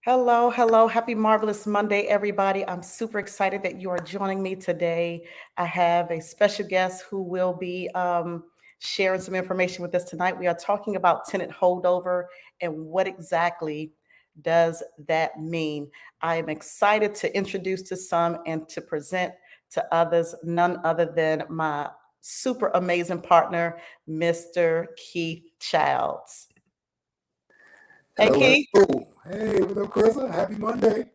Hello, hello. Happy Marvelous Monday, everybody. I'm super excited that you are joining me today. I have a special guest who will be sharing some information with us tonight. We are talking about tenant holdover and what exactly does that mean. I am excited to introduce to some and to present to others, none other than my super amazing partner, Mr. Keith Childs. Hey, Hello, Keith. hello. Hey, what's up, Karissa? Happy Monday.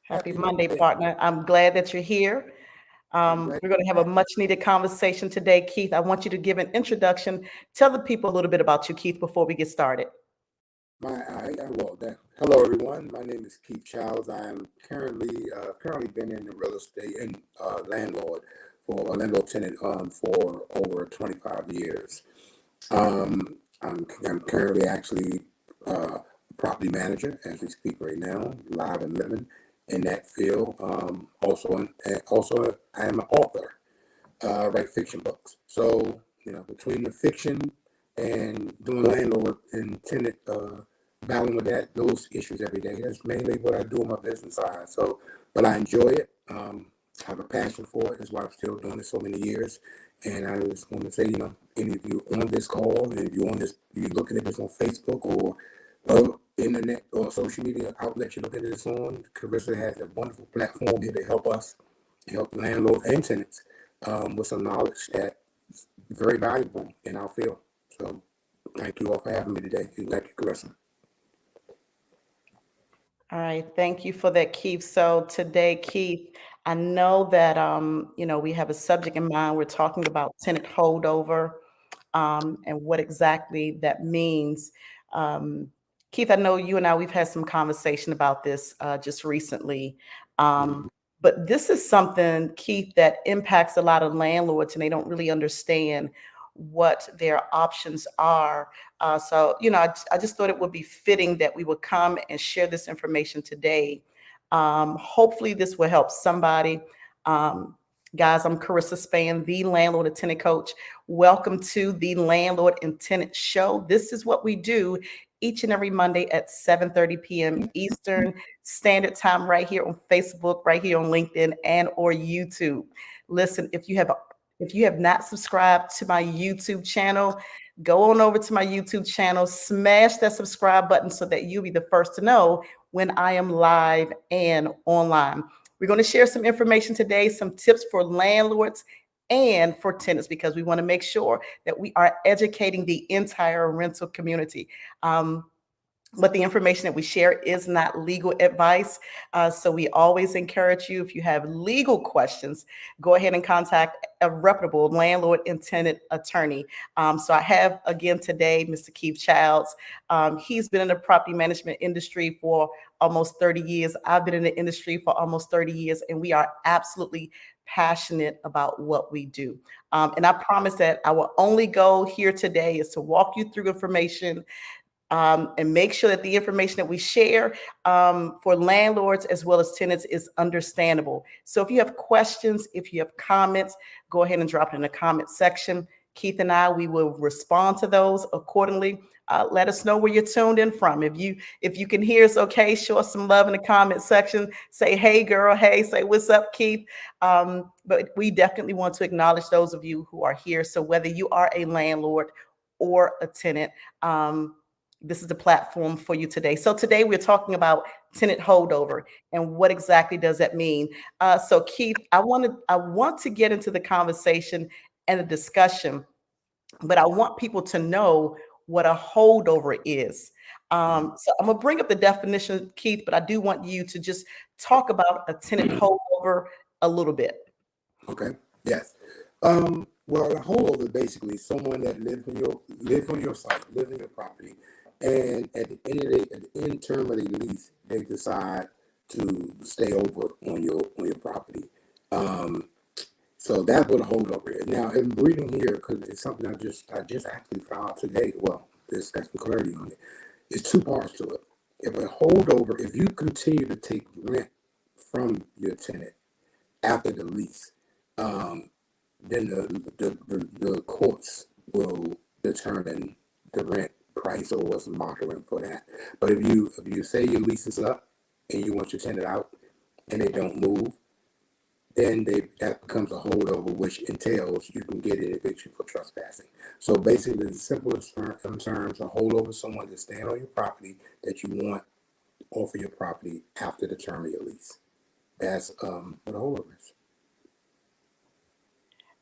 Happy Monday, partner. I'm glad that you're here. We're going to have a much needed conversation today. Keith, I want you to give an introduction. Tell the people a little bit about you, Keith, before we get started. Hello, everyone. My name is Keith Childs. I am currently been in the real estate and landlord for a landlord tenant for over 25 years. I'm currently actually a property manager as we speak right now, live and living in that field. Also, I am an author. Write fiction books. So between the fiction and doing landlord and tenant, battling with those issues every day, that's mainly what I do on my business side. So, but I enjoy it. I have a passion for it. That's why I'm still doing it so many years. And I just want to say, any of you on this call, and if you're looking at this on Facebook or internet or social media outlet you're looking at this on, Karissa has a wonderful platform here to help landlords and tenants with some knowledge that's very valuable in our field. So thank you all for having me today. And thank you, Karissa. All right, thank you for that, Keith. So today, Keith, I know that we have a subject in mind. We're talking about tenant holdover and what exactly that means. Keith, I know you and I, we've had some conversation about this just recently. But this is something, Keith, that impacts a lot of landlords and they don't really understand what their options are. I just thought it would be fitting that we would come and share this information today. Hopefully this will help somebody. Guys, I'm Karissa Spann, the Landlord and Tenant Coach. Welcome to the Landlord and Tenant Show. This is what we do each and every Monday at 7:30 p.m. Eastern Standard Time, right here on Facebook, right here on LinkedIn, and or YouTube. Listen, if you have not subscribed to my YouTube channel, go on over to my YouTube channel, smash that subscribe button so that you'll be the first to know when I am live and online. We're going to share some information today, some tips for landlords and for tenants, because we want to make sure that we are educating the entire rental community. But the information that we share is not legal advice. So we always encourage you, if you have legal questions, go ahead and contact a reputable landlord and tenant attorney. So I have, again, today, Mr. Keith Childs. He's been in the property management industry for almost 30 years. I've been in the industry for almost 30 years, and we are absolutely passionate about what we do. And I promise that our only goal here today is to walk you through information and make sure that the information that we share for landlords as well as tenants is understandable. So if you have questions, if you have comments, go ahead and drop it in the comment section. Keith and we will respond to those accordingly. Let us know where you're tuned in from. If you can hear us, okay, show us some love in the comment section. Say, hey, girl, hey, say, what's up, Keith? But we definitely want to acknowledge those of you who are here. So whether you are a landlord or a tenant, this is the platform for you today. So today we're talking about tenant holdover and what exactly does that mean. So Keith, I want to get into the conversation and the discussion, but I want people to know what a holdover is. So I'm gonna bring up the definition, Keith, but I do want you to just talk about a tenant holdover a little bit. Okay. Yes. Well, a holdover is basically someone that lives on your site, lives in your property, and at the end of at the end term of the lease, they decide to stay over on your property. So that's what a holdover is. Now, I'm reading here because it's something I just actually found out today. Well, this got some clarity on it. There's two parts to it. If a holdover, if you continue to take rent from your tenant after the lease, then the courts will determine the rent price or what's the market rent for that. But if you say your lease is up and you want your tenant out and they don't move, then that becomes a holdover, which entails you can get an eviction for trespassing. So basically, the simplest terms, a holdover is someone that's staying on your property that you want off of your property after the term of your lease. That's what a holdover is.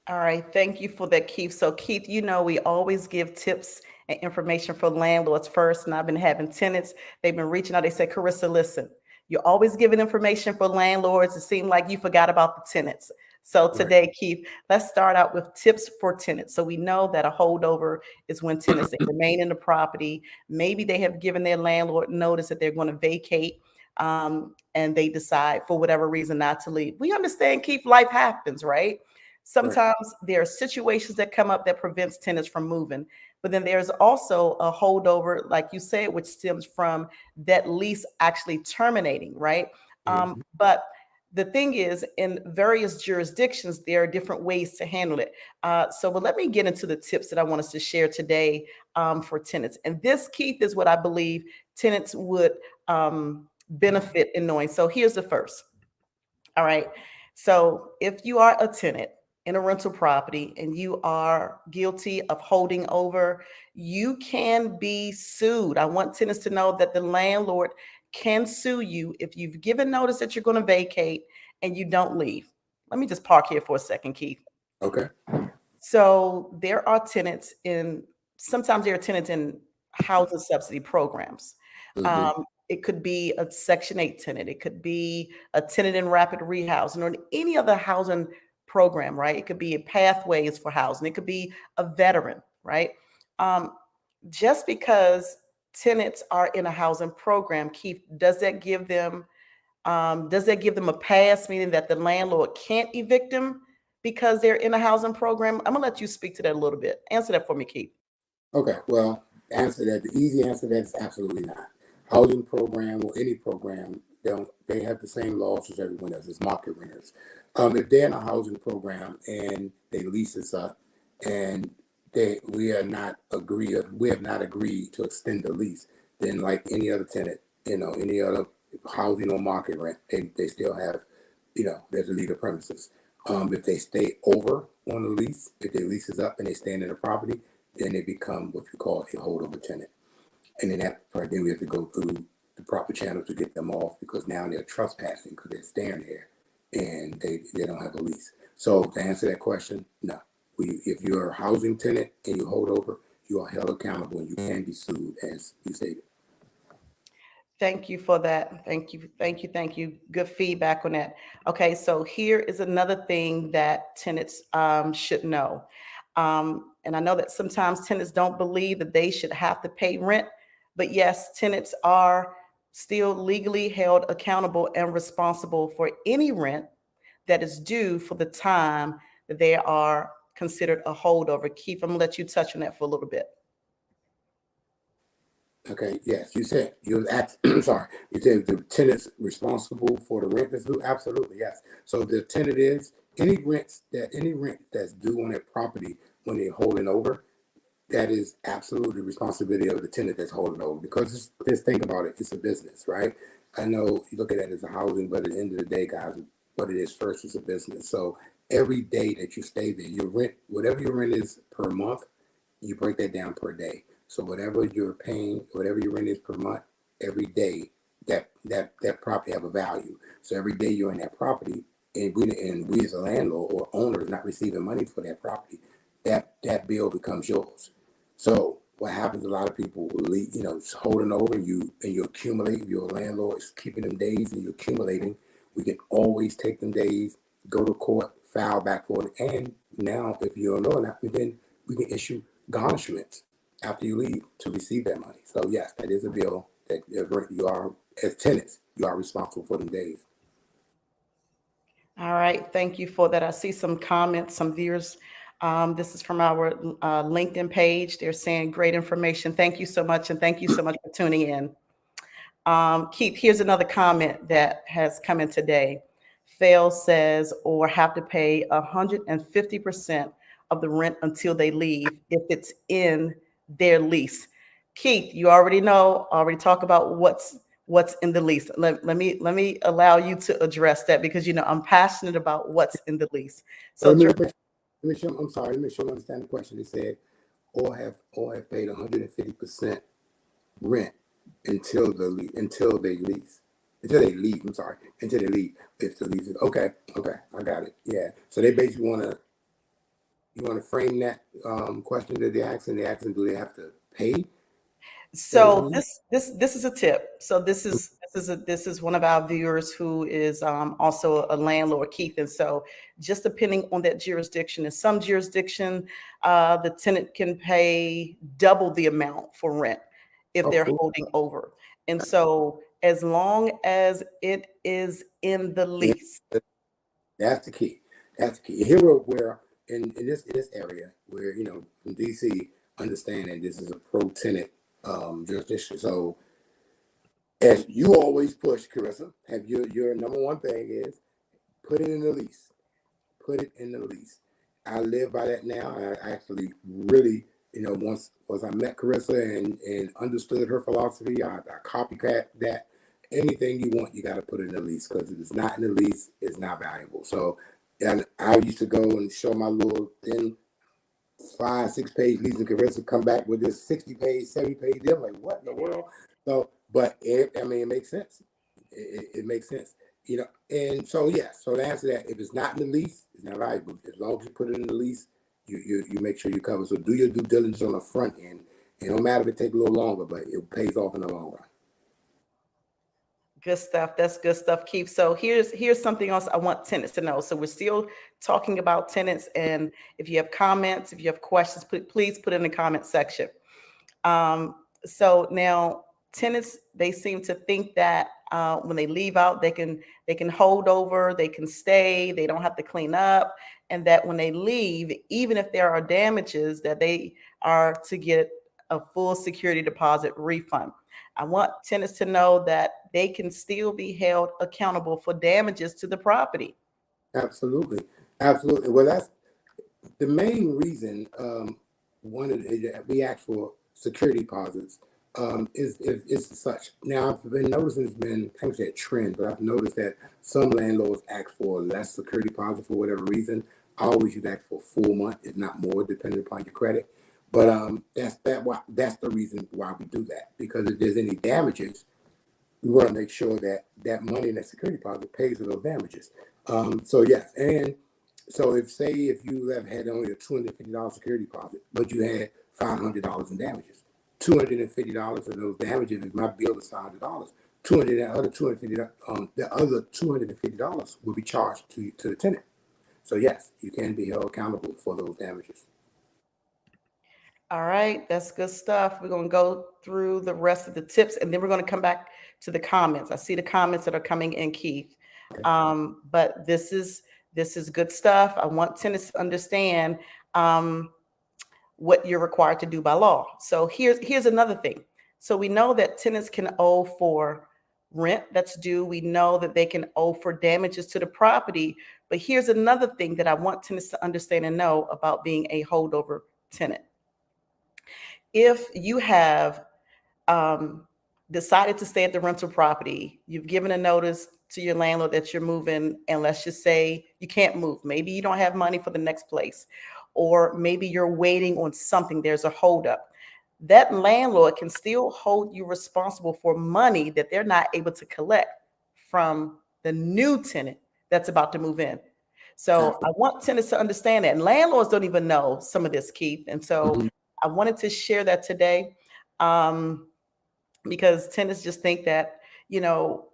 All right, thank you for that, Keith. So, Keith, we always give tips and information for landlords first, and I've been having tenants. They've been reaching out. They said, Karissa, listen, you're always giving information for landlords. It seemed like you forgot about the tenants. So Right. today, Keith, let's start out with tips for tenants. So we know that a holdover is when tenants they remain in the property. Maybe they have given their landlord notice that they're going to vacate, and they decide for whatever reason not to leave. We understand, Keith, life happens, right? Right. Sometimes there are situations that come up that prevents tenants from moving, but then there's also a holdover, like you said, which stems from that lease actually terminating, right? Mhm. But the thing is, in various jurisdictions, there are different ways to handle it. But let me get into the tips that I want us to share today for tenants. And this, Keith, is what I believe tenants would benefit in knowing. So here's the first. All right. So if you are a tenant in a rental property and you are guilty of holding over, you can be sued. I want tenants to know that the landlord can sue you if you've given notice that you're going to vacate and you don't leave. Let me just park here for a second, Keith. Okay. So sometimes there are tenants in housing subsidy programs. Mhm. It could be a Section 8 tenant. It could be a tenant in rapid rehousing or any other housing program, right? It could be a pathways for housing. It could be a veteran, right? Um, just because tenants are in a housing program, Keith, does that give them a pass, meaning that the landlord can't evict them because they're in a housing program? I'm gonna let you speak to that a little bit. Answer that for me, Keith. Okay. Well, the easy answer to that is absolutely not. Housing program or any program, they have the same laws as everyone else. It's market renters. If they're in a housing program and they lease us up, and we have not agreed to extend the lease, then like any other tenant, any other housing or market rent, they still have, there's a legal premises. If they stay over on the lease, if their lease is up and they stand in the property, then they become what you call a holdover tenant. And then then we have to go through the proper channel to get them off because now they're trespassing because they're staying there and they don't have a lease. So to answer that question, no. If you're a housing tenant and you hold over, you are held accountable and you can be sued as you stated. Thank you for that. Thank you. Thank you. Thank you. Good feedback on that. Okay, so here is another thing that tenants should know. And I know that sometimes tenants don't believe that they should have to pay rent, but yes, tenants are still legally held accountable and responsible for any rent that is due for the time that they are considered a holdover. Keith, I'm gonna let you touch on that for a little bit. Okay, yes, sorry, you said the tenant's responsible for the rent that's due? Absolutely, yes. So the tenant is, any rent that's due on that property when they're holding over, that is absolutely the responsibility of the tenant that's holding over. Because just think about it, it's a business, right? I know you look at it as a housing, but at the end of the day, guys, what it is first is a business. So every day that you stay there, your rent, whatever your rent is per month, you break that down per day. So whatever you're paying, whatever your rent is per month, every day that property have a value. So every day you're in that property, and we as a landlord or owner is not receiving money for that property, that bill becomes yours. So what happens? A lot of people will leave, it's holding over and you accumulate. Your landlord is keeping them days, and you're accumulating. We can always take them days, go to court, file back for it, and now if you don't know that, we can issue garnishments after you leave to receive that money. So yes, that is a bill that you are, as tenants, you are responsible for them days. All right, thank you for that. I see some comments, some viewers. This is from our LinkedIn page. They're saying great information. Thank you so much, and thank you so much for tuning in. Keith, here's another comment that has come in today. Fail says, or have to pay 150% of the rent until they leave if it's in their lease. Keith, you already know, already talk about what's in the lease. Let me allow you to address that because I'm passionate about what's in the lease. So Let me, I'm sorry, let me make sure I understand the question. It said, or have paid 150% rent until they lease. Until they leave, I'm sorry. Until they leave. If the lease is okay, I got it. Yeah. So they basically you wanna frame that question that they're asking. They're asking, do they have to pay that So 100? this is a tip. So this is one of our viewers who is also a landlord, Keith. And so just depending on that jurisdiction, in some jurisdiction, the tenant can pay double the amount for rent if Oh, they're cool. holding over. And so as long as it is in the Yeah, lease. that's the key. That's the key. Here where in this area where in DC, understanding this is a pro tenant jurisdiction. So as you always push, Karissa, have your number one thing is put it in the lease. Put it in the lease. I live by that now. I actually really, once I met Karissa and understood her philosophy, I copycat that. Anything you want, you got to put it in the lease, because if it's not in the lease, it's not valuable. So, and I used to go and show my little thin 5, 6 page lease, and Karissa come back with this 60 page, 70 page. They're like, what in the world? So, but it makes sense. It makes sense. And so yeah, so to answer that, if it's not in the lease, it's not valuable. As long as you put it in the lease, you make sure you cover. So do your due diligence on the front end. It don't matter if it takes a little longer, but it pays off in the long run. Good stuff. That's good stuff, Keith. So here's something else I want tenants to know. So we're still talking about tenants, and if you have comments, if you have questions, please put in the comment section. So now tenants, they seem to think that when they leave out, they can hold over, they can stay, they don't have to clean up, and that when they leave, even if there are damages, that they are to get a full security deposit refund. I want tenants to know that they can still be held accountable for damages to the property. Absolutely, absolutely. Well, that's the main reason. One of the actual security deposits is such. Now I've been noticing it's been, I would say, a trend, but I've noticed that some landlords ask for less security deposit for whatever reason. I always use that for a full month, if not more, depending upon your credit. But that's the reason why we do that, because if there's any damages, we want to make sure that that money in that security deposit pays for those damages. So yes, and so if you have had only a $250 security deposit, but you had $500 in damages, $250 of those damages, if my bill is $500, 200 that other 250 the other $250 will be charged to the tenant. So yes, you can be held accountable for those damages. All right, that's good stuff. We're going to go through the rest of the tips, and then we're going to come back to the comments. I see the comments that are coming in, Keith. Okay. But this is good stuff. I want tenants to understand what you're required to do by law. So here's another thing. So we know that tenants can owe for rent that's due. We know that they can owe for damages to the property, But here's another thing that I want tenants to understand and know about being a holdover tenant. If you have um, decided to stay at the rental property, you've given a notice to your landlord that you're moving, and let's just say you can't move. Maybe you don't have money for the next place, or maybe you're waiting on something, there's a holdup. That landlord can still hold you responsible for money that they're not able to collect from the new tenant that's about to move in. So I Absolutely. want tenants to understand that. And landlords don't even know some of this, Keith. And so Mhm. I wanted to share that today. Um, because tenants just think that, you know,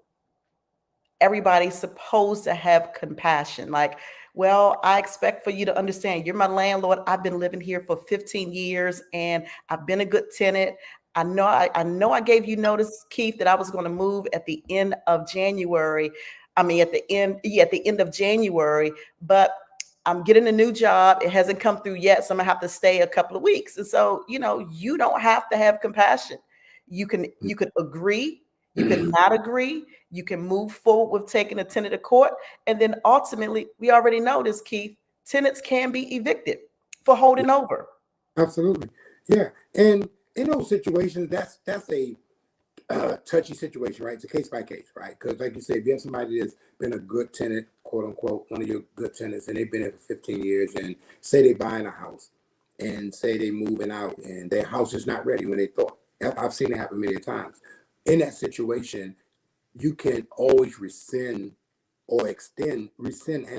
everybody's supposed to have compassion. Like, well, I expect for you to understand you're my landlord. I've been living here for 15 years and I've been a good tenant. I know I gave you notice, Keith, that I was going to move at the end of January. I mean at the end of January, but I'm getting a new job. It hasn't come through yet, so I'm gonna have to stay a couple of weeks. And so, you don't have to have compassion. You could agree, you could not agree, you can move forward with taking a tenant to court. And then ultimately, we already know this, Keith, tenants can be evicted for holding over. Absolutely. Yeah. And in those situations, that's a touchy situation, right? It's a case by case, right? Because, like you said, if you have somebody that's been a good tenant, quote unquote, one of your good tenants, and they've been there for 15 years, and say they buying a house, and say they moving out, and their house is not ready when they thought. I've seen it happen many times. In that situation, you can always rescind and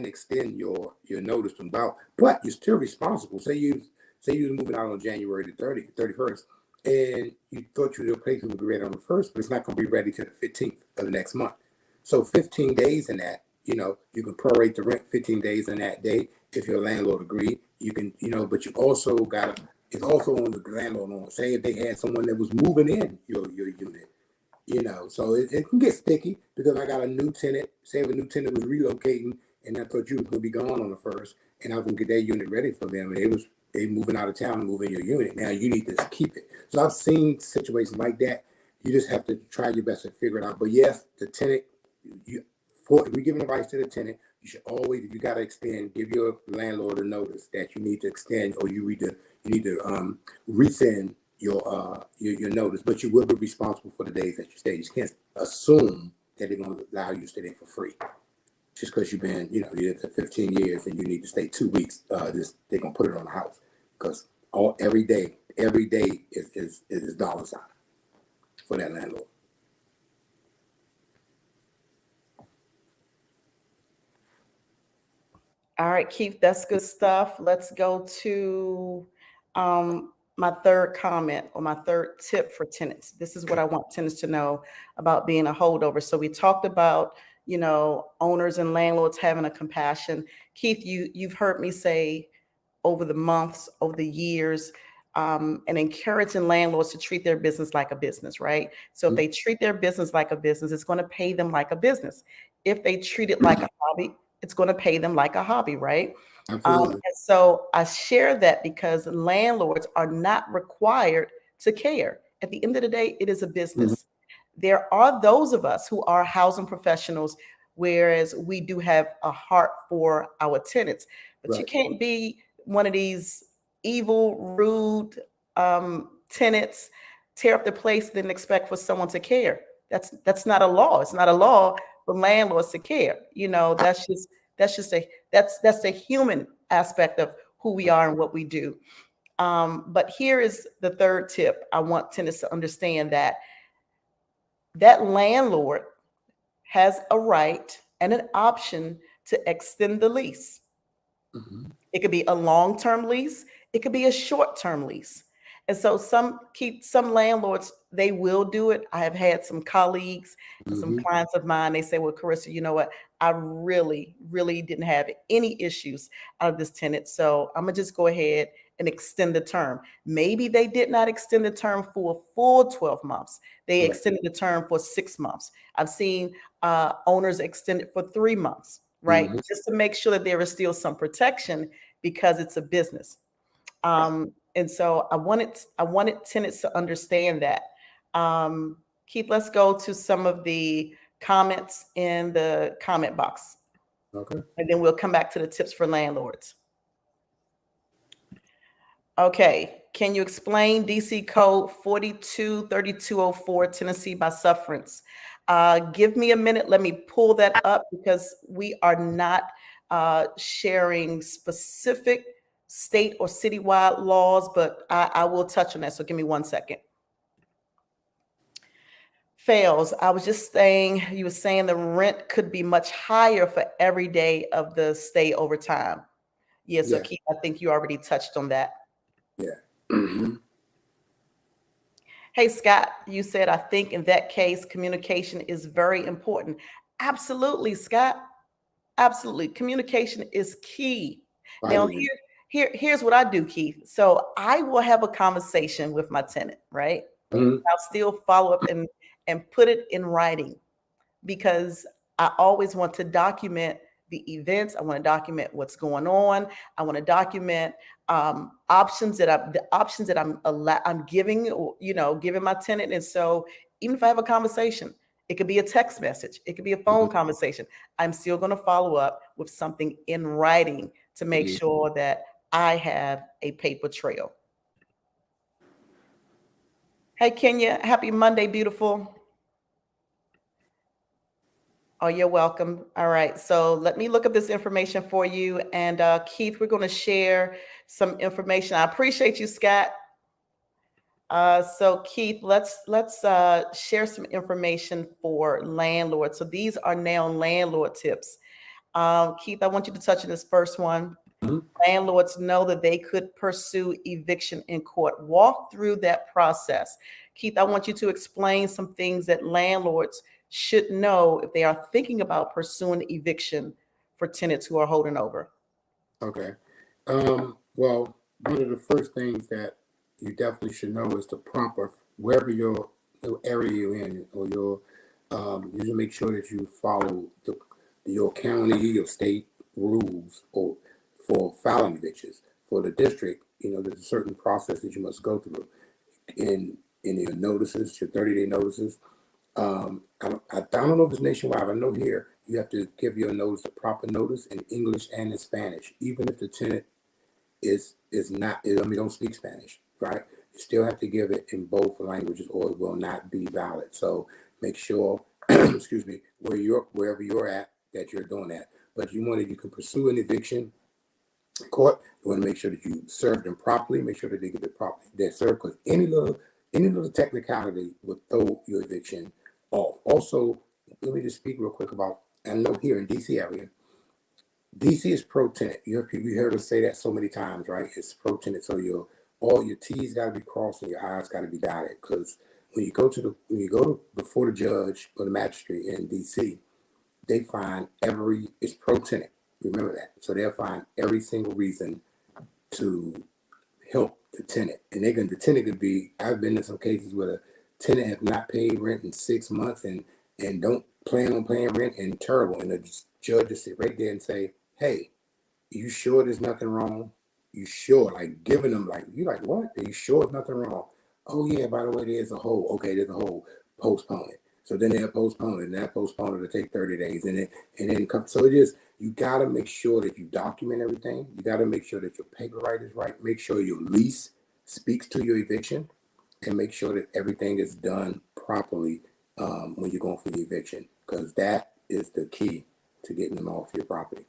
extend your notice to about, but you're still responsible. Say you was moving out on January the 31st, and you thought your place would be ready on the first, but it's not going to be ready till the 15th of the next month. So 15 days in that, you can prorate the rent 15 days in that day if your landlord agreed. You can, but you also got to, it's also on the landlord on. Say if they had someone that was moving in your unit, so it can get sticky because I got a new tenant. Say if a new tenant was relocating, and I thought you was gonna be gone on the first, and I was gonna get that unit ready for them, and they moving out of town, moving your unit. Now you need to keep it. So I've seen situations like that. You just have to try your best to figure it out. But yes, the tenant, you if you're giving advice to the tenant, you should always, if you gotta extend, give your landlord a notice that you need to extend, or you need to rescind your notice, but you will be responsible for the days that you stay. You can't assume that they're going to allow you to stay there for free just because you've been, you're there for 15 years and you need to stay 2 weeks. They're going to put it on the house because every day is dollar sign for that landlord. All right, Keith, that's good stuff. Let's go to my third comment or my third tip for tenants. This is what I want tenants to know about being a holdover. So we talked about, owners and landlords having a compassion. Keith, you've heard me say over the months, over the years, and encouraging landlords to treat their business like a business, right? So if they treat their business like a business, it's going to pay them like a business. If they treat it like a hobby, it's going to pay them like a hobby, right? Absolutely. And so I share that because landlords are not required to care. At the end of the day, it is a Mhm. business. There are those of us who are housing professionals, whereas we do have a heart for our tenants. But you Right. can't be one of these evil, rude tenants, tear up the place, then expect for someone to care. That's not a law. It's not a law for landlords to care. That's the human aspect of who we are and what we do. But here is the third tip. I want tenants to understand that landlord has a right and an option to extend the lease. Mhm. It could be a long-term lease, it could be a short-term lease. And so some landlords, they will do it. I have had some colleagues and some Mhm. clients of mine, they say, well, Karissa, you know what? I really, really didn't have any issues out of this tenant. So I'm gonna just go ahead and extend the term. Maybe they did not extend the term for a full 12 months. They Right. extended the term for 6 months. I've seen owners extend it for 3 months, right? Mhm. Just to make sure that there is still some protection because it's a business. And so I wanted tenants to understand that. Keith, let's go to some of the comments in the comment box. Okay. And then we'll come back to the tips for landlords. Okay, can you explain DC Code 423204 Tennessee by sufferance? Give me a minute. Let me pull that up because we are not sharing specific state or citywide laws, but I will touch on that. So give me 1 second. Fails. I was just saying, you were saying the rent could be much higher for every day of the stay over time. Yeah, so Yeah. Keith, I think you already touched on that. Yeah. Hmm. Hey, Scott, you said, I think in that case, communication is very important. Absolutely, Scott. Absolutely. Communication is key. Now, Vitally. here's what I do, Keith. So I will have a conversation with my tenant, right? Hmm. I'll still follow up and put it in writing because I always want to document the events. I want to document what's going on. I want to document the options that I'm giving, giving my tenant. And so even if I have a conversation, it could be a text message, it could be a phone Hmm. conversation. I'm still going to follow up with something in writing to make Hmm. sure that I have a paper trail. Hey, Kenya, happy Monday, beautiful. Oh, you're welcome. All right. So let me look up this information for you. And Keith, we're going to share some information. I appreciate you, Scott. So Keith, let's share some information for landlords. So these are now landlord tips. Keith, I want you to touch on this first one. Hmm. Landlords know that they could pursue eviction in court. Walk through that process. Keith, I want you to explain some things that landlords should know if they are thinking about pursuing eviction for tenants who are holding over. Okay. Well, one of the first things that you definitely should know is the proper wherever your area you're in, or you should make sure that you follow your county, your state rules, or for filing evictions. For the district, there's a certain process that you must go through in your notices, your 30-day notices. I don't know if it's nationwide. I know here you have to give your notice the proper notice in English and in Spanish, even if the tenant is not. I mean, don't speak Spanish, right? You still have to give it in both languages, or it will not be valid. So make sure, excuse me, wherever you're at, that you're doing that. But you can pursue an eviction court. You want to make sure that you serve them properly. Make sure that they get it properly. They're served, because any little technicality will throw your eviction off. Also, let me just speak real quick about. I know here in DC area, DC is pro tenant. You heard us say that so many times, right? It's pro tenant. So all your T's got to be crossed and your I's got to be dotted. Because when you go to before the judge or the magistrate in DC, they find it's pro tenant. Remember that. So they'll find every single reason to help the tenant. And the tenant could be, I've been in some cases where the tenant has not paid rent in 6 months and don't plan on paying rent, and terrible. And the judge just sit right there and say, hey, you sure there's nothing wrong? You sure? Like giving them, like, you like, what? Are you sure there's nothing wrong? Oh yeah, by the way, there's a hole. Okay, there's a hole. Postpone it. So then they'll postpone it, and that postpone it to take 30 days. And then come. So it is, you gotta make sure that you document everything. You gotta make sure that your paper right is right. Make sure your lease speaks to your eviction, and make sure that everything is done properly when you're going for the eviction, because that is the key to getting them off your property.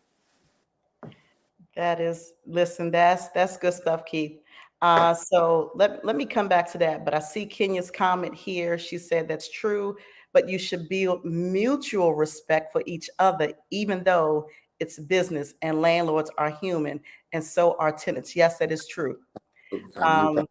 Listen, that's good stuff, Keith. So let me come back to that. But I see Kenya's comment here. She said that's true, but you should build mutual respect for each other, even though it's business and landlords are human, and so are tenants. Yes, that is true. I agree. Um,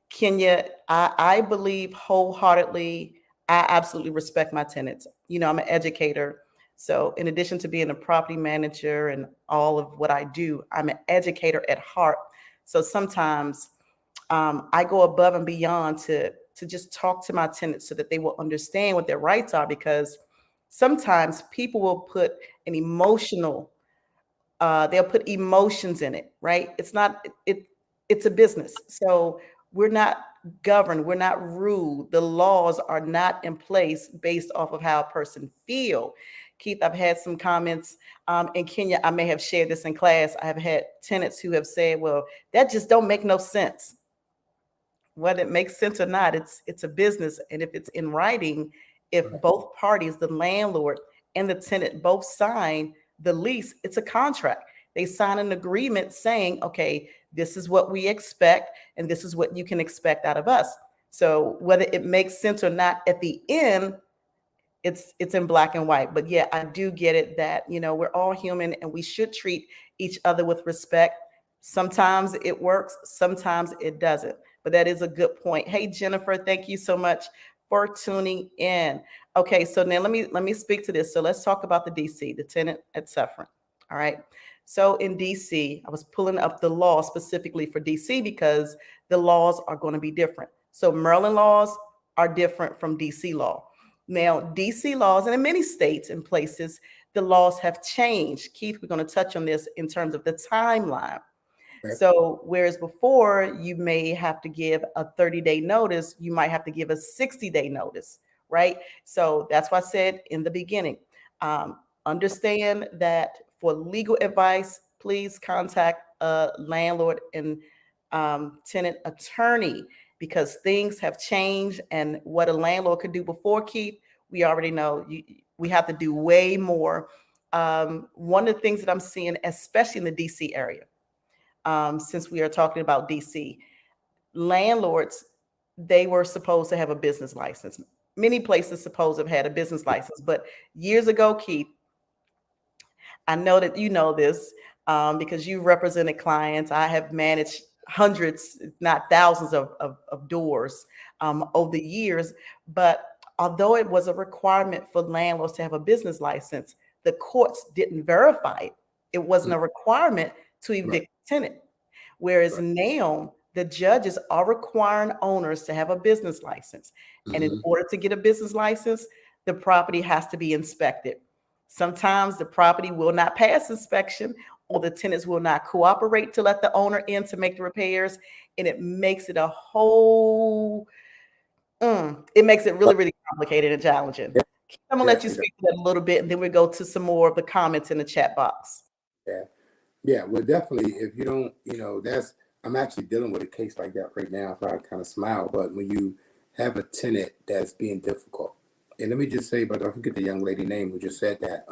Kenya, I believe wholeheartedly, I absolutely respect my tenants. I'm an educator. So, in addition to being a property manager and all of what I do, I'm an educator at heart. So, sometimes I go above and beyond to just talk to my tenants so that they will understand what their rights are, because sometimes people will put an emotional they'll put emotions in it, right? It's a business. So we're not governed, we're not ruled. The laws are not in place based off of how a person feel. Keith, I've had some comments in Kenya. I may have shared this in class. I have had tenants who have said, well, that just don't make no sense. Whether it makes sense or not, it's a business. And if it's in writing, if Right. both parties, the landlord and the tenant, both sign the lease, it's a contract. They sign an agreement saying, okay, this is what we expect, and this is what you can expect out of us. So whether it makes sense or not at the end, it's in black and white. But yeah, I do get it that, we're all human and we should treat each other with respect. Sometimes it works, sometimes it doesn't. But that is a good point. Hey Jennifer, thank you so much for tuning in. Okay, so now let me speak to this. So let's talk about the DC, the tenant at suffering. All right. So in DC, I was pulling up the law specifically for DC because the laws are going to be different. So Maryland laws are different from DC law. Now, DC laws, and in many states and places, the laws have changed. Keith, we're going to touch on this in terms of the timeline. Right. So, whereas before you may have to give a 30-day notice, you might have to give a 60-day notice, right? So, that's why I said in the beginning, understand that for legal advice, please contact a landlord and tenant attorney because things have changed. And what a landlord could do before, Keith, we already know we have to do way more. One of the things that I'm seeing, especially in the DC area, since we are talking about DC, landlords, they were supposed to have a business license. Many places supposed to have had a business license, but years ago, Keith, I know that you know this because you represented clients. I have managed hundreds, if not thousands of doors over the years. But although it was a requirement for landlords to have a business license, the courts didn't verify it. It wasn't a requirement to Right. evict a tenant. Whereas Right. now the judges are requiring owners to have a business license. And in Hmm. order to get a business license, the property has to be inspected. Sometimes the property will not pass inspection or the tenants will not cooperate to let the owner in to make the repairs. And it makes it a whole, it makes it really, really complicated and challenging. Yeah. I'm gonna let Yes, you it does. speak to that a little bit and then we go to some more of the comments in the chat box. Yeah. Yeah. Well, definitely, if you don't, I'm actually dealing with a case like that right now, so I kind of smile. But when you have a tenant that's being difficult, and let me just say, but I forget the young lady name who just said that.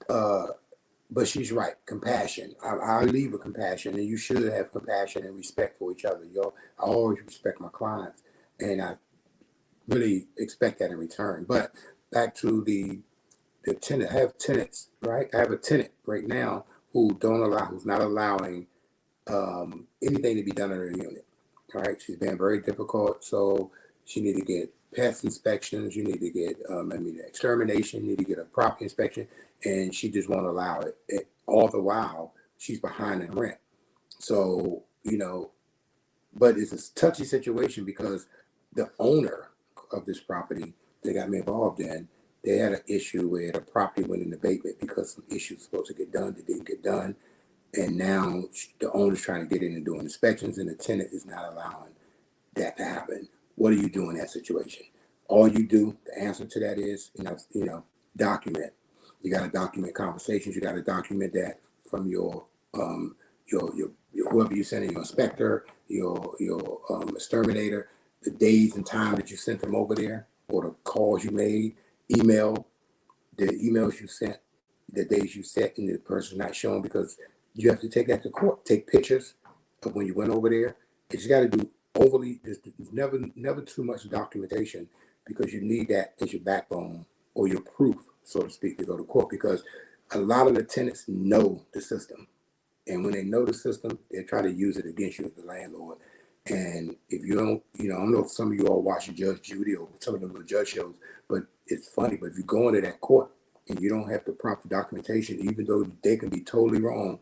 Uh, but she's right. Compassion. I leave with compassion, and you should have compassion and respect for each other. I always respect my clients, and I really expect that in return. But back to the tenant, I have tenants, right? I have a tenant right now who's not allowing anything to be done in her unit. All right, she's been very difficult, so she need to get pest inspections. You need to get, extermination. You need to get a property inspection, and she just won't allow it. All the while, she's behind in rent. So but it's a touchy situation because the owner of this property they got me involved in, they had an issue where the property went in abatement because some issues supposed to get done that didn't get done. And now the owner's trying to get in and doing inspections, and the tenant is not allowing that to happen. What do you do in that situation? All you do, the answer to that is, document. You got to document conversations. You got to document that from your whoever you send in, your inspector, your exterminator, the days and time that you sent them over there, or the calls you made, email, the emails you sent, the days you set, and the person's not showing because you have to take that to court. Take pictures of when you went over there. You just got to do overly. There's never too much documentation because you need that as your backbone or your proof, so to speak, to go to court. Because a lot of the tenants know the system, and when they know the system, they try to use it against you as the landlord. And if you don't, I don't know if some of you all watch Judge Judy or some of the judge shows, but it's funny. But if you go into that court and you don't have the proper documentation, even though they can be totally wrong,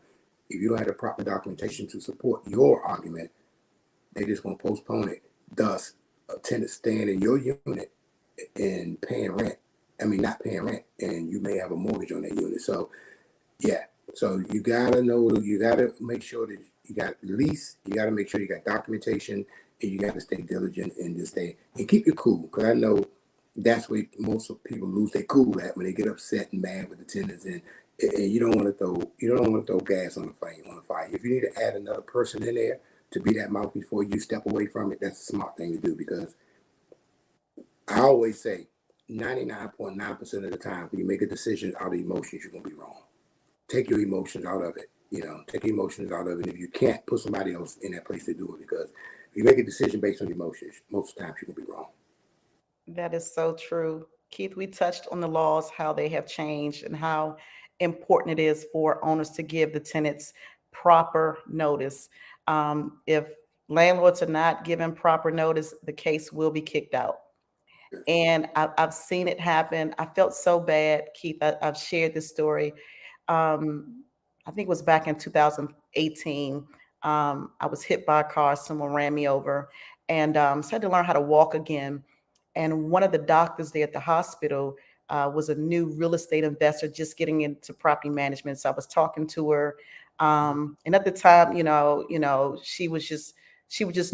if you don't have the proper documentation to support your argument, they just gonna postpone it. Thus, a tenant staying in your unit and paying rent. I mean, not paying rent, and you may have a mortgage on that unit. So yeah. So you gotta know. You gotta make sure that you got lease. You gotta make sure you got documentation, and you gotta stay diligent and just stay and keep it cool. Because I know That's where most of people lose their cool at, when they get upset and mad with the tenants, and you don't want to throw gas on the fire. If you need to add another person in there to be that mouth before you step away from it, that's a smart thing to do, because I always say 99.9% of the time when you make a decision out of emotions, you're gonna be wrong. Take your emotions out of it. Take your emotions out of it. If you can't, put somebody else in that place to do it, because if you make a decision based on emotions, most of the times you're gonna be wrong. That is so true. Keith, we touched on the laws, how they have changed, and how important it is for owners to give the tenants proper notice. If landlords are not given proper notice, the case will be kicked out. And I've seen it happen. I felt so bad, Keith. I've shared this story. Um, I think it was back in 2018. I was hit by a car. Someone ran me over, and so I had to learn how to walk again. And one of the doctors there at the hospital was a new real estate investor just getting into property management. So I was talking to her, and at the time, she was just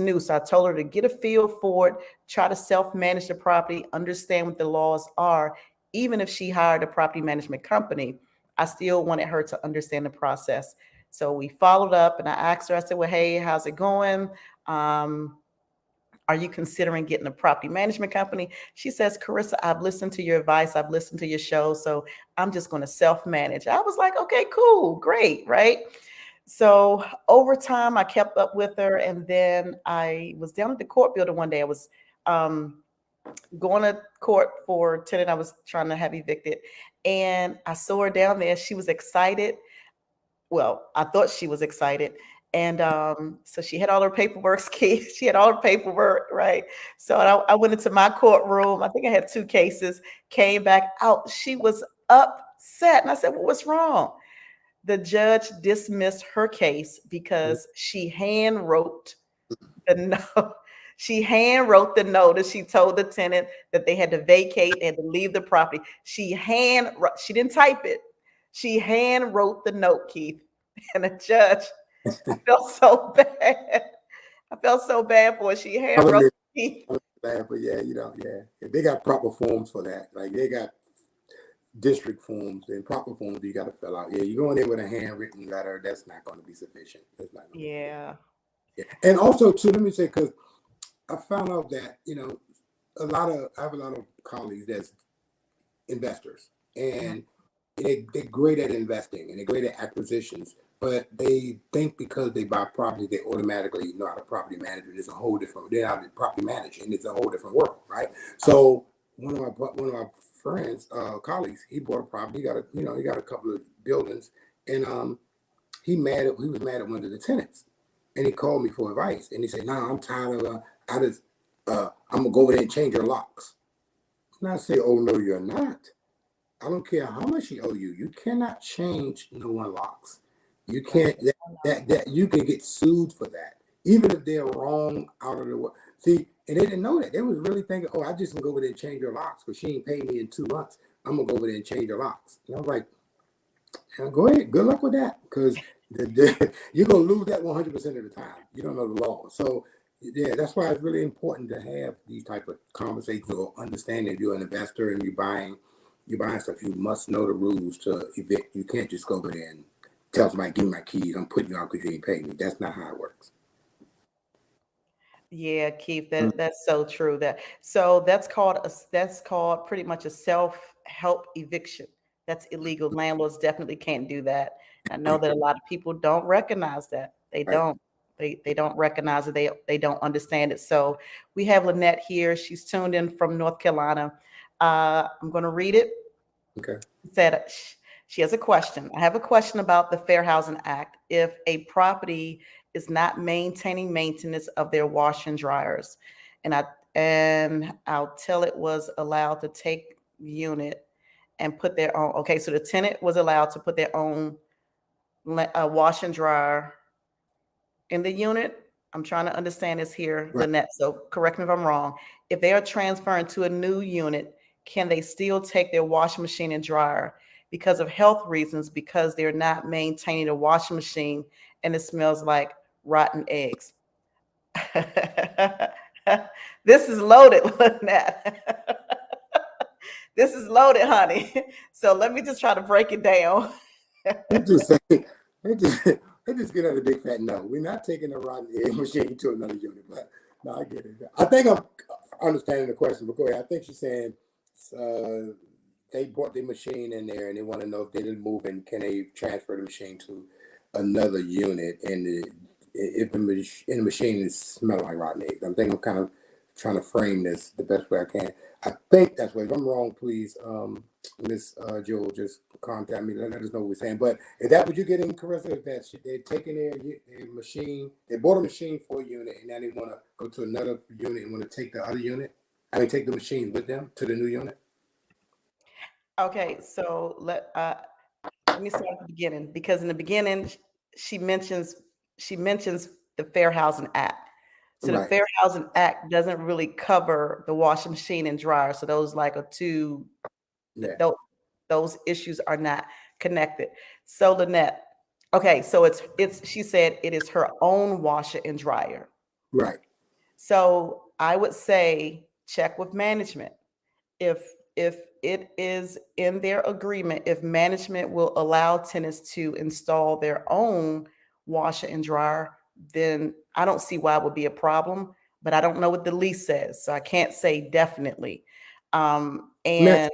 new. So I told her to get a feel for it, try to self-manage the property, understand what the laws are. Even if she hired a property management company, I still wanted her to understand the process. So we followed up, and I asked her, I said, well, hey, how's it going? Um, are you considering getting a property management company? She says, Karissa, I've listened to your advice. I've listened to your show. So I'm just going to self manage. I was like, okay, cool, great, right? So over time, I kept up with her. And then I was down at the court building one day. I was um, going to court for a tenant I was trying to have evicted. And I saw her down there. She was excited. Well, I thought she was excited. And so she had all her paperwork, she had all her paperwork, right? So I went into my courtroom. I think I had two cases, came back out. She was upset. And I said, well, what's wrong? The judge dismissed her case because she hand wrote the note. She hand wrote the notice. She told the tenant that they had to vacate and to leave the property. She didn't type it. She hand wrote the note, Keith. And the judge, I felt so bad. I felt so bad for her. She I hand don't wrote live Keith. bad, but yeah, if they got proper forms for that, like they got district forms and proper forms you got to fill out. Yeah, you go in there with a handwritten letter, that's not going to be sufficient. That's not going to be Yeah. yeah. And also, too, let me say, because I found out that I have a lot of colleagues that's investors, and they're great at investing and they're great at acquisitions, but they think because they buy property, they automatically know how to property management. It's a whole different. They're not property managing. It's a whole different world, right? So one of my friends, colleagues, he bought a property. He got a couple of buildings, and he was mad at one of the tenants, and he called me for advice, and he said, "No, I'm tired of I'm gonna go over there and change your locks." And I say, "Oh no, you're not. I don't care how much he owe you. You cannot change no one locks. You Right. can't that you can get sued for that, even if they're wrong out of the way." See, and they didn't know that. They was really thinking, "Oh, I just can go over there and change your locks because she ain't paid me in 2 months. I'm gonna go over there and change your locks." And I was like, "Yeah, go ahead. Good luck with that, because you're gonna lose that 100% of the time. You don't know the law." So yeah, that's why it's really important to have these type of conversations, or understanding if you're an investor and you're buying stuff, you must know the rules to evict. You can't just go over there and tell somebody, "Give me my keys. I'm putting you out because you ain't paid me." That's not how it works. Yeah, Keith, Mm. that's so true. That's called pretty much a self-help eviction. That's illegal. Landlords definitely can't do that. I know that a lot of people don't recognize that. They Right. don't. They don't recognize it. They don't understand it. So we have Lynette here. She's tuned in from North Carolina. I'm going to read it. Okay. Said she has a question. I have a question about the Fair Housing Act. If a property is not maintaining maintenance of their wash and dryers, and I'll tell it was allowed to take the unit and put their own. Okay, so the tenant was allowed to put their own wash and dryer in the unit. I'm trying to understand this here, Right. Lynette. So correct me if I'm wrong. If they are transferring to a new unit, can they still take their washing machine and dryer because of health reasons, because they're not maintaining a washing machine and it smells like rotten eggs? This is loaded, Lynette. This is loaded, honey. So let me just try to break it down. They just say, they just, they just get out a big fat no. We're not taking a rotten egg machine to another unit. But no, I get it. I think I'm understanding the question, but go ahead. I think she's saying they brought the machine in there and they want to know if they didn't move and can they transfer the machine to another unit and if the machine is smelling like rotten eggs. I'm thinking I'm kind of trying to frame this the best way I can. I think that's what. If I'm wrong, please, Miss Joel, just contact me. Let us know what we're saying. But is that what you're getting, Karissa? Is that they're taking their machine, they bought a machine for a unit, and now they want to go to another unit and want to take the other unit? I mean, take the machine with them to the new unit. Okay, so let me start at the beginning because in the beginning she mentions she mentions the Fair Housing Act. So the Right. Fair Housing Act doesn't really cover the washing machine and dryer. So those like are two Yeah. those those issues are not connected. So Lynette, okay, so it's she said it is her own washer and dryer. Right. So I would say check with management if it is in their agreement, if management will allow tenants to install their own washer and dryer, then I don't see why it would be a problem. But I don't know what the lease says, so I can't say definitely. Let And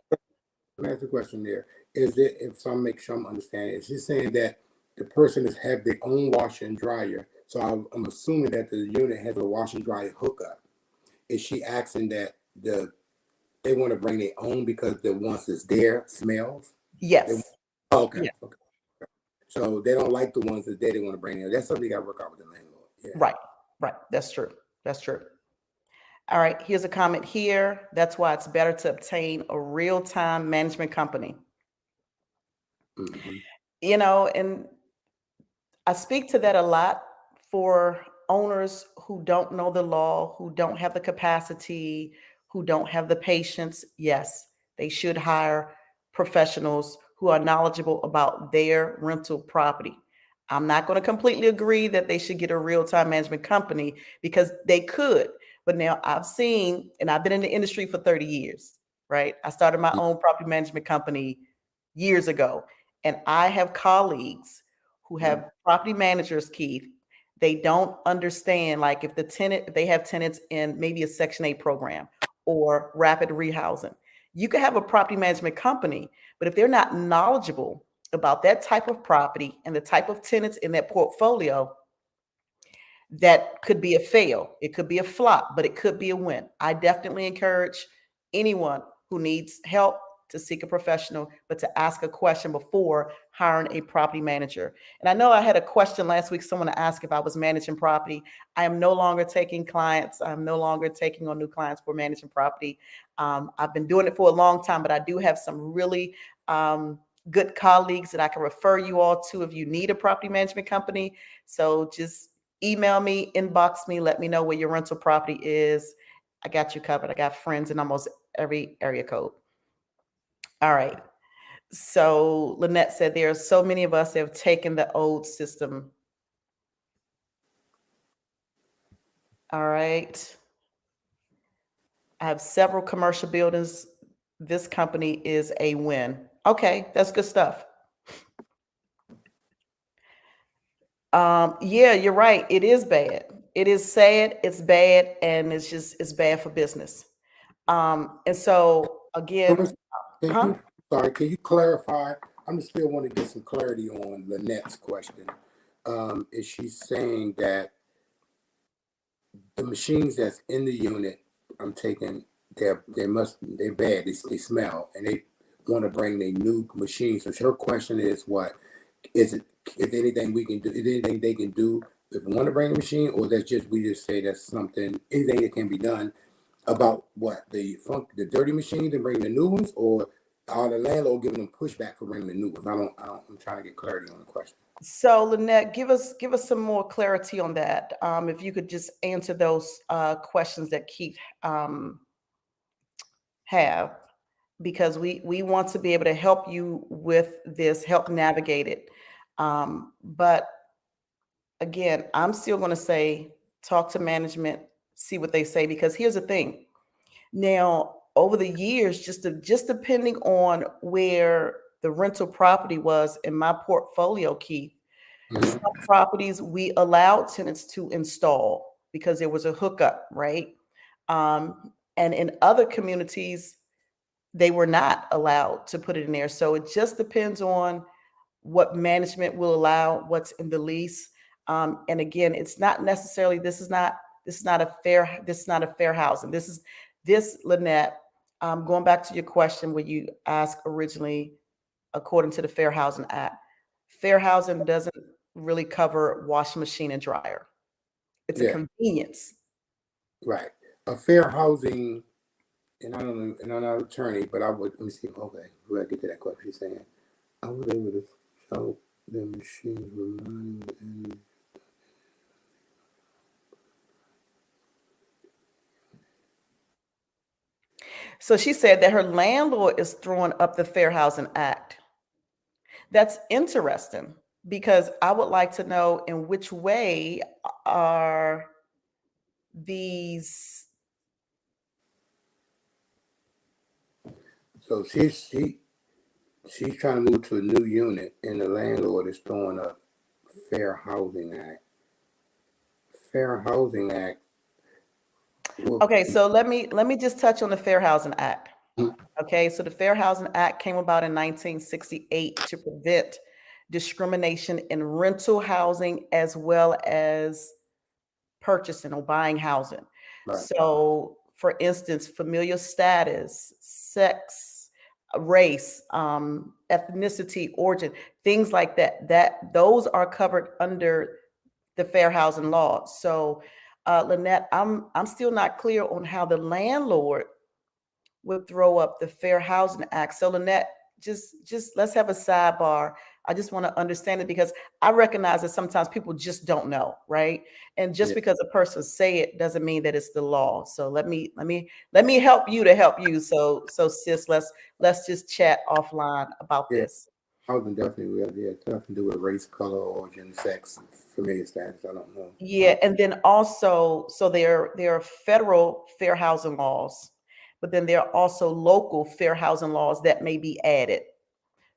me ask a question there. Is it, if some make sure I'm understanding, is she saying that the person is have their own washer and dryer? So I'm assuming that the unit has a washer and dryer hookup. Is she asking that they want to bring their own because the ones that's there smells? They, yes, oh, okay, yeah, okay. So they don't like the ones that's there. They want to bring in. That's something you got to work out with the landlord. Yeah. right, right. That's true. That's true. All right, here's a comment here. That's why it's better to obtain a real-time management company. Hmm. And I speak to that a lot for owners who don't know the law, who don't have the capacity, who don't have the patience. Yes, they should hire professionals who are knowledgeable about their rental property. I'm not going to completely agree that they should get a real time management company because they could. But now I've seen, and I've been in the industry for 30 years, right? I started my own property management company years ago, and I have colleagues who have property managers, Keith, they don't understand like if they have tenants in maybe a Section 8 program or rapid rehousing. You could have a property management company, but if they're not knowledgeable about that type of property and the type of tenants in that portfolio, that could be a fail. It could be a flop, but it could be a win. I definitely encourage anyone who needs help to seek a professional, but to ask a question before hiring a property manager. And I know I had a question last week, someone asked if I was managing property. I am no longer taking clients. I'm no longer taking on new clients for managing property. I've been doing it for a long time, but I do have some really good colleagues that I can refer you all to if you need a property management company. So just email me, inbox me, let me know where your rental property is. I got you covered. I got friends in almost every area code. All right. So Lynette said there are so many of us that have taken the old system. All right. I have several commercial buildings. This company is a win. Okay, that's good stuff. Yeah, you're right. It is bad. It is sad, it's bad, and it's bad for business. And so again, Can huh? you, sorry, can you clarify? I'm just still want to get some clarity on Lynette's question. Is she saying that the machines that's in the unit, I'm taking, they're bad. They smell, and they want to bring their new machines. So her question is, what is it? Is anything we can do? Is anything they can do if we want to bring a machine, or that's just we just say that's something anything that can be done about what the dirty machines and bring the new ones, or are the landlord giving them pushback for bringing the new ones? I'm trying to get clarity on the question. So Lynette, give us some more clarity on that. If you could just answer those questions that Keith have, because we want to be able to help you with this, help navigate it. But again, I'm still going to say talk to management, see what they say, because here's the thing. Now, over the years, just depending on where the rental property was in my portfolio, Keith, some Mhm. properties we allowed tenants to install because there was a hookup, right? And in other communities, they were not allowed to put it in there. So it just depends on what management will allow, what's in the lease. And again, it's not necessarily, this is not a fair housing. This, Lynette, going back to your question where you asked originally, according to the Fair Housing Act, fair housing doesn't really cover washing machine and dryer. It's a Yeah, convenience. right. A fair housing, and I don't know, and I'm not an attorney, but I would, let me see, okay, we gotta get to that question. She's saying, I was able to show the machines were running and So she said that her landlord is throwing up the Fair Housing Act. That's interesting because I would like to know in which way are these. so she's trying to move to a new unit, and the landlord is throwing up Fair Housing Act. Fair Housing Act. Well, Okay, so let me just touch on the Fair Housing Act. Okay, so the Fair Housing Act came about in 1968 to prevent discrimination in rental housing as well as purchasing or buying housing. right. So, for instance, familial status, sex, race, ethnicity, origin, things like that. Those are covered under the fair housing law. So, Lynette, I'm still not clear on how the landlord would throw up the Fair Housing Act. So Lynette, just let's have a sidebar. I just want to understand it because I recognize that sometimes people just don't know, right? And just Yeah, because a person say it doesn't mean that it's the law. So let me help you to help you. So sis, let's just chat offline about yeah. this. Housing definitely will. Yeah, it's nothing to do with race, color, origin, sex, familiar status. I don't know. Yeah, and then also, so there are federal fair housing laws, but then there are also local fair housing laws that may be added.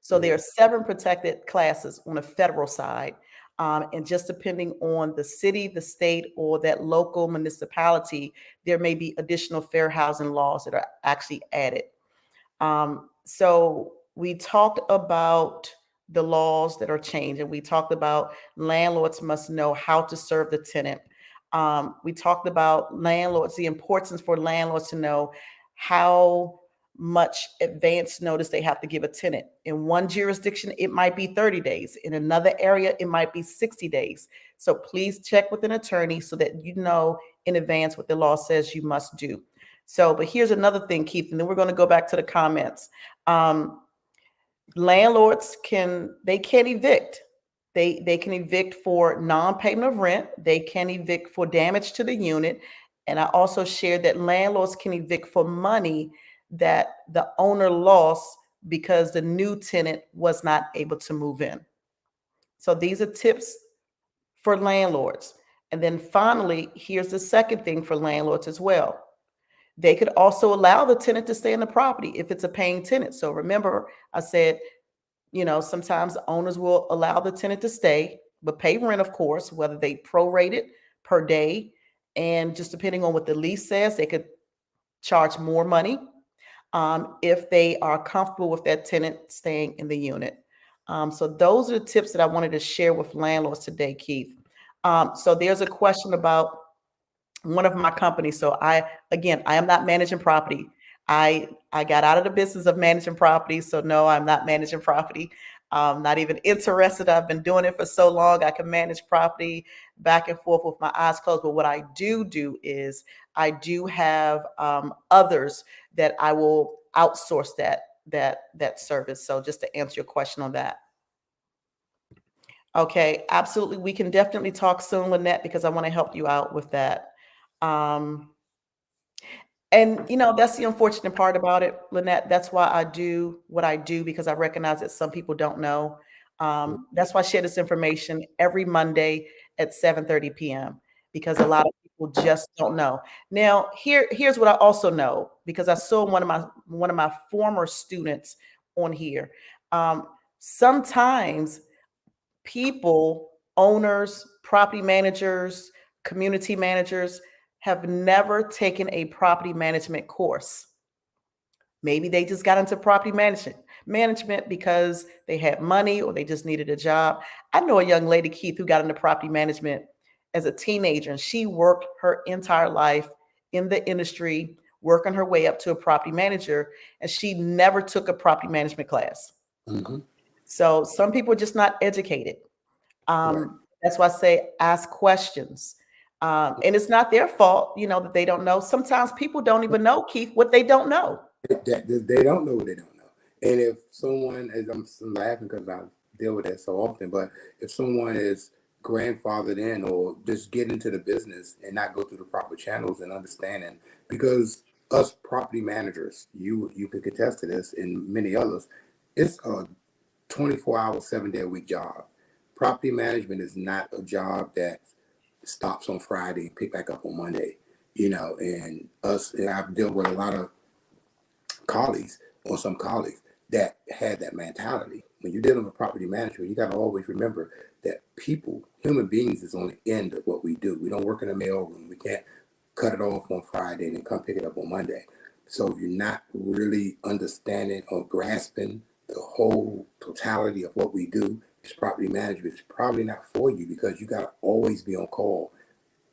So there are Yeah, 7 protected classes on the federal side. And just depending on the city, the state, or that local municipality, there may be additional fair housing laws that are actually added. So we talked about the laws that are changing. We talked about landlords must know how to serve the tenant. We talked about landlords, the importance for landlords to know how much advance notice they have to give a tenant. In one jurisdiction, it might be 30 days. In another area, it might be 60 days. So please check with an attorney so that you know in advance what the law says you must do. So, but here's another thing, Keith, and then we're going to go back to the comments. Um, Landlords can't evict. They can evict for non-payment of rent. They can evict for damage to the unit. And I also shared that landlords can evict for money that the owner lost because the new tenant was not able to move in. So these are tips for landlords. And then finally, here's the second thing for landlords as well. They could also allow the tenant to stay in the property if it's a paying tenant. So remember, I said, sometimes owners will allow the tenant to stay, but pay rent, of course, whether they prorate it per day. And just depending on what the lease says, they could charge more money if they are comfortable with that tenant staying in the unit. So those are the tips that I wanted to share with landlords today, Keith. So there's a question about one of my companies. So I am not managing property. I got out of the business of managing property. So no, I'm not managing property. Not even interested. I've been doing it for so long. I can manage property back and forth with my eyes closed. But what I do is I do have others that I will outsource that service. So just to answer your question on that. Okay, absolutely. We can definitely talk soon, Lynette, because I want to help you out with that. Um, and that's the unfortunate part about it, Lynette. That's why I do what I do because I recognize that some people don't know. That's why I share this information every Monday at 7:30 p.m. because a lot of people people just don't know. Now, here's what I also know because I saw one of my former students on here. Um, Sometimes people, owners, property managers, community managers have never taken a property management course. Maybe they just got into property management because they had money or they just needed a job. I know a young lady, Keith, who got into property management as a teenager, and she worked her entire life in the industry, working her way up to a property manager, and she never took a property management class. Hmm. So some people are just not educated. Right. That's why I say ask questions. And it's not their fault, that they don't know. Sometimes people don't even know, Keith, what they don't know. That they don't know what they don't know. And if someone, as I'm laughing because I deal with that so often, but if someone is grandfathered in or just get into the business and not go through the proper channels and understanding, because us property managers, you could contest to this and many others, it's a 24-hour, 7-day a week job. Property management is not a job that stops on Friday and pick back up on Monday. And I've dealt with a lot of colleagues or some colleagues that had that mentality. When you're dealing with property management, you got to always remember that people, human beings, is on the end of what we do. We don't work in a mailroom. We can't cut it off on Friday and then come pick it up on Monday. So if you're not really understanding or grasping the whole totality of what we do, it's property management. It's probably not for you because you got to always be on call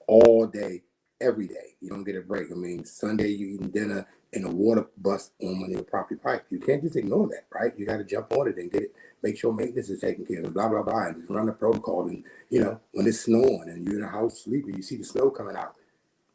all day, every day. You don't get a break. I mean, Sunday you eating dinner and the water bust on one of your property pipe. You can't just ignore that, right? You got to jump on it and get it, make sure maintenance is taken care of, blah, blah, blah, and just run the protocol. And, when it's snowing and you're in the house sleeping, you see the snow coming out.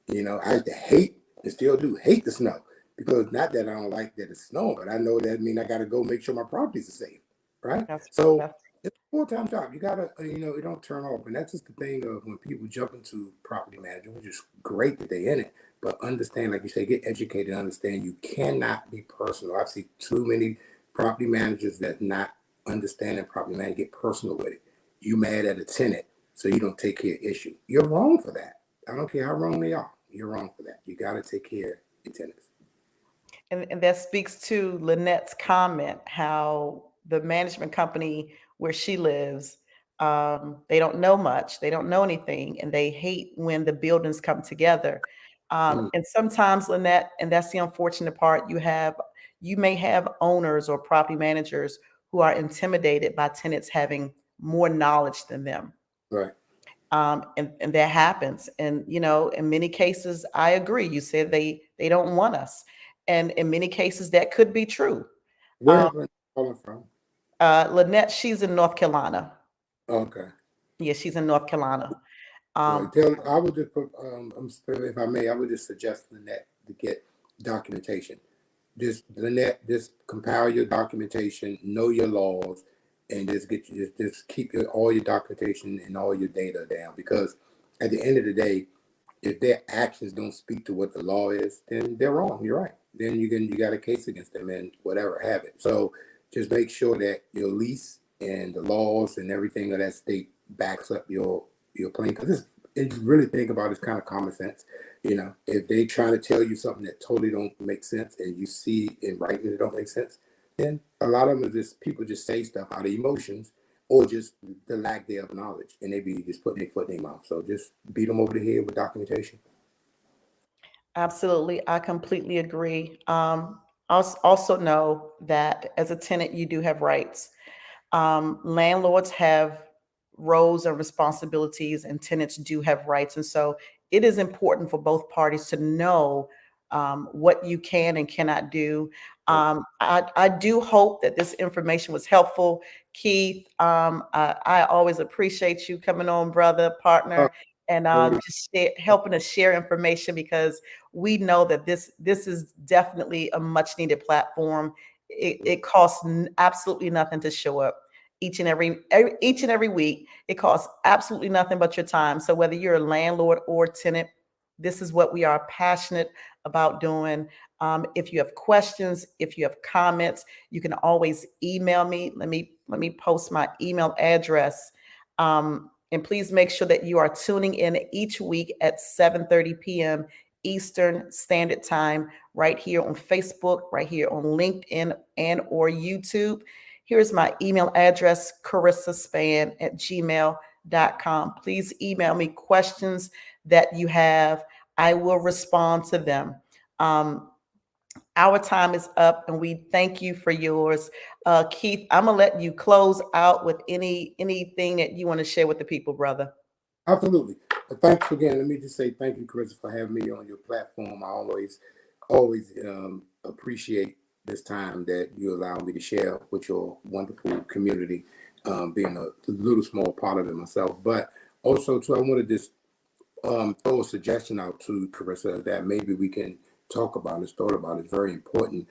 I used to hate, and still do, hate the snow. Because not that I don't like that it's snowing, but I know that mean I got to go make sure my properties are safe, right? That's So that's it's a full-time job. You gotta, it don't turn off, and that's just the thing of when people jump into property management, which is great that they're in it, but understand, like you say, get educated, understand you cannot be personal. I've seen too many property managers that not understanding property management get personal with it. You mad at a tenant, so you don't take care of issue. You're wrong for that. I don't care how wrong they are. You're wrong for that. You got to take care of your tenants. and that speaks to Lynette's comment how the management company where she lives, they don't know much, they don't know anything, and they hate when the buildings come together. Mm, And sometimes, Lynette, and that's the unfortunate part, you may have owners or property managers who are intimidated by tenants having more knowledge than them. right. And that happens. And in many cases, I agree. You said they don't want us, and in many cases, that could be true. Where are you calling from? Lynette, she's in North Carolina. Okay. Yeah, she's in North Carolina. Right. Um, I would just put, if I may, I would just suggest Lynette to get documentation. Just Lynette, just compile your documentation, know your laws, and just just keep all your documentation and all your data down. Because at the end of the day, if their actions don't speak to what the law is, then they're wrong. You're right. Then you got a case against them and whatever have it. So just make sure that your lease and the laws and everything of that state backs up your claim. Because if you really think about it, it's kind of common sense. If they trying to tell you something that totally don't make sense and you see in writing it don't make sense, then a lot of them is just people just say stuff out of emotions or just the lack thereof knowledge, and they be just putting their foot in their mouth. So just beat them over the head with documentation. Absolutely, I completely agree. Also know that as a tenant, you do have rights. Landlords have roles and responsibilities, and tenants do have rights. And so it is important for both parties to know what you can and cannot do. Right. I do hope that this information was helpful. Keith, I always appreciate you coming on, brother, Oh, partner, and no, helping us share information because we know that this is definitely a much needed platform. It costs absolutely nothing to show up each and every week. It costs absolutely nothing but your time. So whether you're a landlord or tenant, this is what we are passionate about doing. If you have questions, if you have comments, you can always email me. Let me post my email address And please make sure that you are tuning in each week at 7:30 p.m. Eastern Standard Time, right here on Facebook, right here on LinkedIn and or YouTube. Here's my email address, carissaspann@gmail.com. Please email me questions that you have. I will respond to them. Um, our time is up, and we thank you for yours. Keith, I'm gonna let you close out with anything that you want to share with the people, brother. Absolutely. Thanks again. Let me just say thank you, Chris, for having me on your platform. I always appreciate this time that you allow me to share with your wonderful community, being a little small part of it myself. But also, too, I want to just throw a suggestion out to Karissa that maybe we can talk about and thought about. It's very important.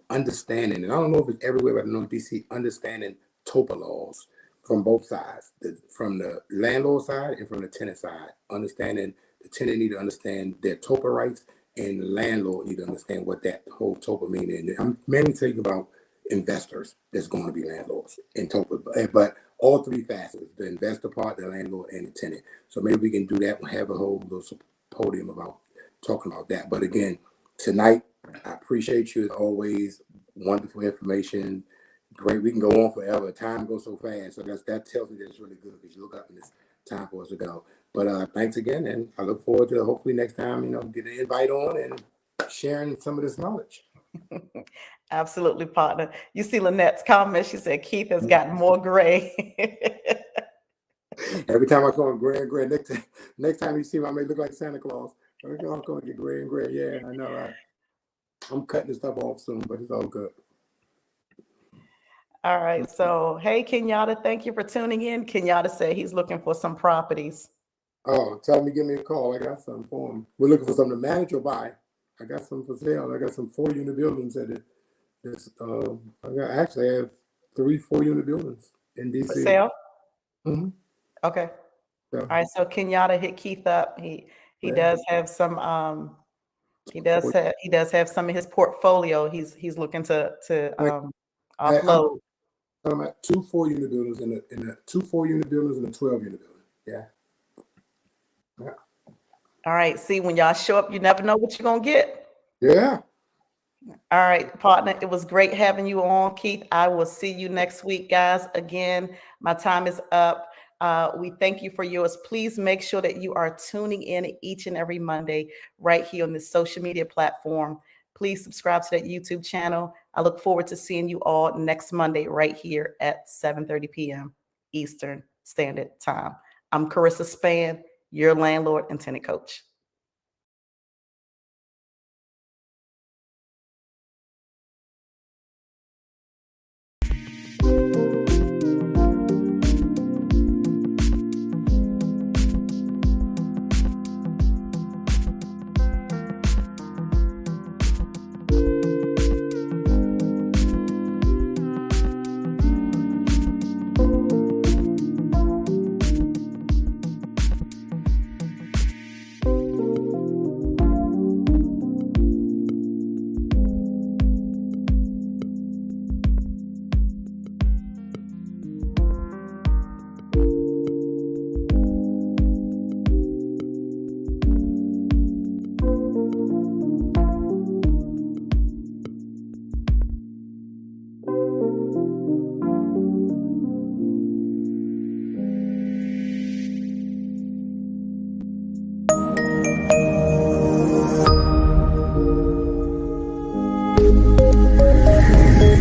Understanding, and I don't know if it's everywhere, but I know in DC, understanding TOPA laws from both sides, from the landlord side and from the tenant side. Understanding the tenant need to understand their TOPA rights, and the landlord need to understand what that whole TOPA means. And I'm mainly talking about investors that's going to be landlords in TOPA, but all three facets: the investor part, the landlord, and the tenant. So maybe we can do that and have a whole little podium about talking about that. But again, tonight, I appreciate you as always. Wonderful information. Great. We can go on forever. Time goes so fast. So that tells me that it's really good because you look up and it's time for us to go. But thanks again, and I look forward to hopefully next time, get an invite on and sharing some of this knowledge. Absolutely, partner. You see Lynette's comment. She said Keith has gotten more gray. Every time I call him gray and gray, next time you see him, I may look like Santa Claus. I'm going to get gray and gray. Yeah, I know. I'm cutting this stuff off soon, but it's all good. All right. So, hey, Kenyatta, thank you for tuning in. Kenyatta said he's looking for some properties. Oh, tell him to give me a call. I got something for him. We're looking for something to manage or buy. I got some for sale. I got some 4-unit buildings at it. I have 3 4-unit buildings in DC. For sale? Mm-hmm. Okay. So, All right. So Kenyatta hit Keith up. He yeah. does have some he does have some in his portfolio. He's looking to offload. I'm at 2 4-unit buildings in a 2 4-unit buildings and a 12-unit building. Yeah. All right. See, when y'all show up, you never know what you're gonna get. Yeah. All right, partner. It was great having you on, Keith. I will see you next week, guys. Again, my time is up. We thank you for yours. Please make sure that you are tuning in each and every Monday right here on this social media platform. Please subscribe to that YouTube channel. I look forward to seeing you all next Monday right here at 7:30 p.m. Eastern Standard Time. I'm Karissa Spann, your landlord and tenant coach.